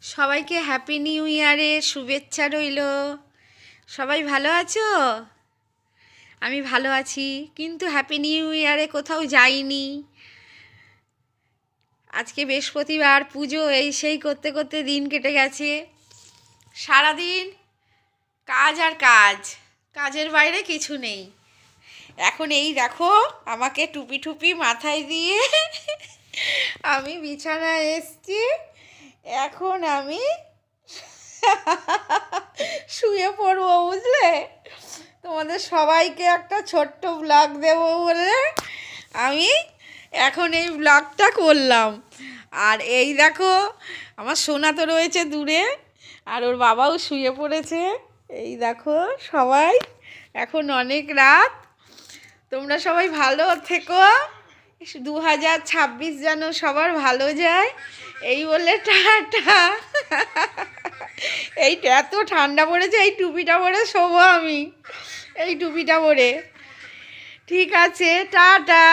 সবাইকে happy new ইয়ারের শুভেচ্ছা রইল। সবাই ভালো আছো? আমি ভালো আছি, কিন্তু হ্যাপি নিউ ইয়ারে কোথাও যাইনি। আজকে বৃহস্পতিবার, পুজো এই সেই করতে করতে দিন কেটে গেছে। সারাদিন কাজ আর কাজ, কাজের বাইরে কিছু নেই। এখন এই দেখো আমাকে টুপি টুপি মাথায় দিয়ে আমি বিছানায় এসছি। এখন আমি শুয়ে পড়বো, বুঝলে? তোমাদের সবাইকে একটা ছোট্ট ব্লগ দেবো বলে আমি এখন এই ব্লগটা করলাম। আর এই দেখো আমার সোনা তো রয়েছে দূরে, আর ওর বাবাও শুয়ে পড়েছে। এই দেখো সবাই, এখন অনেক রাত। তোমরা সবাই ভালো থেকো, 2026 যেন সবার ভালো যায় এই বলে টাটা। এই এত ঠান্ডা পড়েছে, এই টুপিটা পরে শোবো আমি, এই টুপিটা পরে। ঠিক আছে, টাটা।